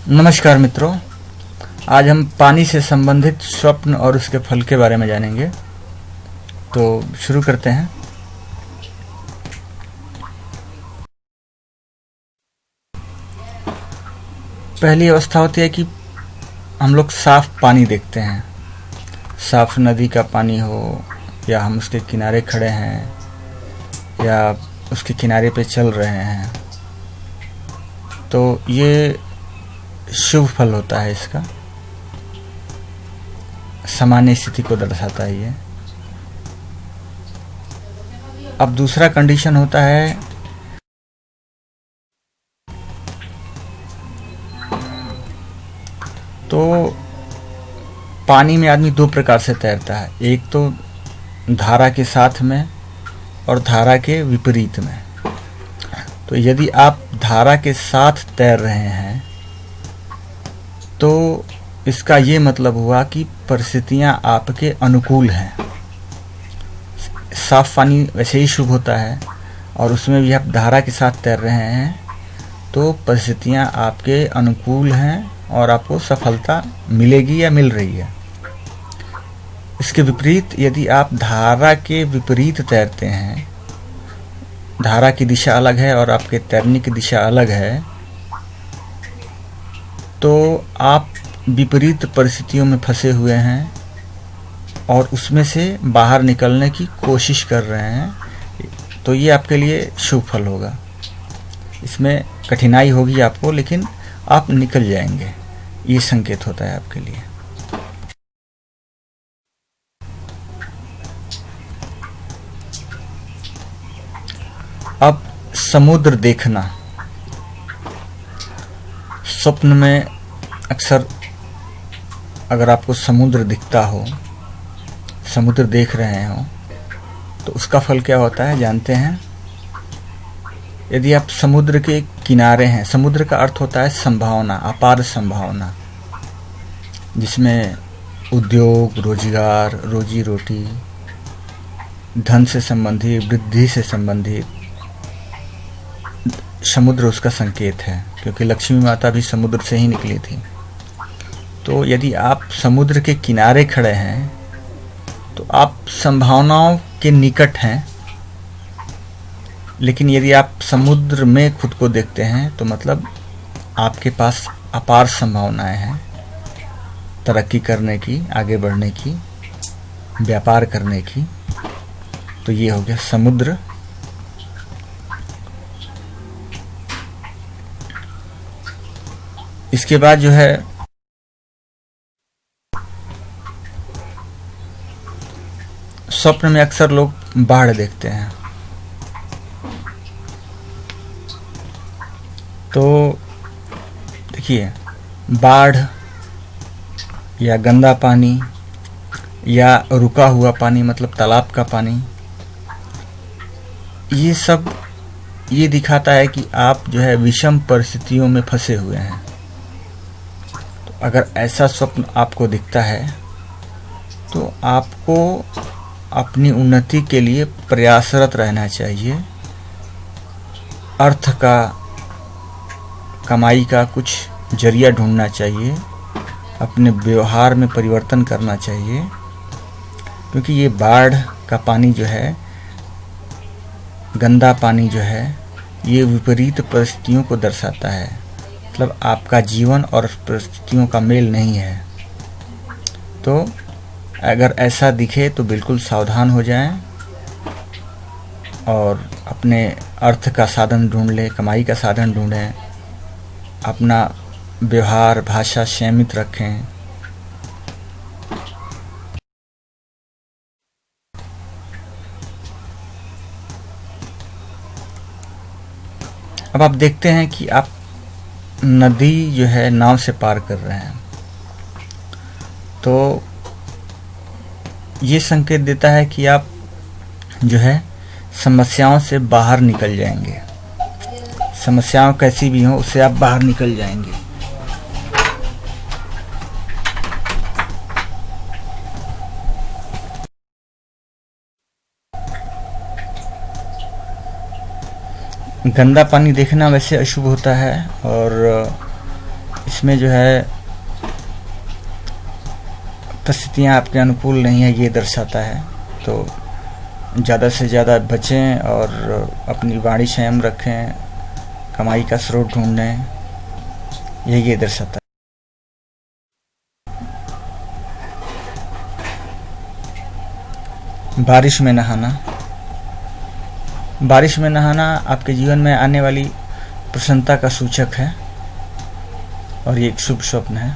नमस्कार मित्रों, आज हम पानी से संबंधित स्वप्न और उसके फल के बारे में जानेंगे। तो शुरू करते हैं। पहली अवस्था होती है कि हम लोग साफ पानी देखते हैं। साफ नदी का पानी हो या हम उसके किनारे खड़े हैं या उसके किनारे पे चल रहे हैं, तो ये शुभ फल होता है। इसका सामान्य स्थिति को दर्शाता है ये। अब दूसरा कंडीशन होता है तो पानी में आदमी दो प्रकार से तैरता है, एक तो धारा के साथ में और धारा के विपरीत में। तो यदि आप धारा के साथ तैर रहे हैं तो इसका ये मतलब हुआ कि परिस्थितियां आपके अनुकूल हैं। साफ पानी वैसे ही शुभ होता है और उसमें भी आप धारा के साथ तैर रहे हैं तो परिस्थितियां आपके अनुकूल हैं और आपको सफलता मिलेगी या मिल रही है। इसके विपरीत यदि आप धारा के विपरीत तैरते हैं, धारा की दिशा अलग है और आपके तैरने की दिशा अलग है, तो आप विपरीत परिस्थितियों में फंसे हुए हैं और उसमें से बाहर निकलने की कोशिश कर रहे हैं, तो ये आपके लिए शुभ फल होगा। इसमें कठिनाई होगी आपको, लेकिन आप निकल जाएंगे, ये संकेत होता है आपके लिए। अब समुद्र देखना। स्वप्न में अक्सर अगर आपको समुद्र दिखता हो, समुद्र देख रहे हो, तो उसका फल क्या होता है जानते हैं। यदि आप समुद्र के किनारे हैं, समुद्र का अर्थ होता है संभावना, अपार संभावना, जिसमें उद्योग, रोजगार, रोजी रोटी, धन से संबंधित, वृद्धि से संबंधित, समुद्र उसका संकेत है, क्योंकि लक्ष्मी माता भी समुद्र से ही निकली थी। तो यदि आप समुद्र के किनारे खड़े हैं तो आप संभावनाओं के निकट हैं, लेकिन यदि आप समुद्र में खुद को देखते हैं तो मतलब आपके पास अपार संभावनाएं हैं तरक्की करने की, आगे बढ़ने की, व्यापार करने की। तो ये हो गया समुद्र। इसके बाद जो है स्वप्न में अक्सर लोग बाढ़ देखते हैं। तो देखिए, बाढ़ या गंदा पानी या रुका हुआ पानी, मतलब तालाब का पानी, ये सब ये दिखाता है कि आप जो है विषम परिस्थितियों में फंसे हुए हैं। अगर ऐसा स्वप्न आपको दिखता है तो आपको अपनी उन्नति के लिए प्रयासरत रहना चाहिए। अर्थ का, कमाई का कुछ जरिया ढूंढना चाहिए, अपने व्यवहार में परिवर्तन करना चाहिए, क्योंकि ये बाढ़ का पानी जो है, गंदा पानी जो है, ये विपरीत परिस्थितियों को दर्शाता है। मतलब आपका जीवन और परिस्थितियों का मेल नहीं है। तो अगर ऐसा दिखे तो बिल्कुल सावधान हो जाएं और अपने अर्थ का साधन ढूंढ लें, कमाई का साधन ढूंढें, अपना व्यवहार, भाषा संयमित रखें। अब आप देखते हैं कि आप नदी जो है नाव से पार कर रहे हैं, तो ये संकेत देता है कि आप जो है समस्याओं से बाहर निकल जाएंगे। समस्याओं कैसी भी हों, उससे आप बाहर निकल जाएंगे। गंदा पानी देखना वैसे अशुभ होता है और इसमें जो है परिस्थितियाँ आपके अनुकूल नहीं है ये दर्शाता है। तो ज़्यादा से ज़्यादा बचें और अपनी वाणी संयम रखें, कमाई का स्रोत ढूंढें, ये दर्शाता है। बारिश में नहाना। बारिश में नहाना आपके जीवन में आने वाली प्रसन्नता का सूचक है और ये एक शुभ स्वप्न है।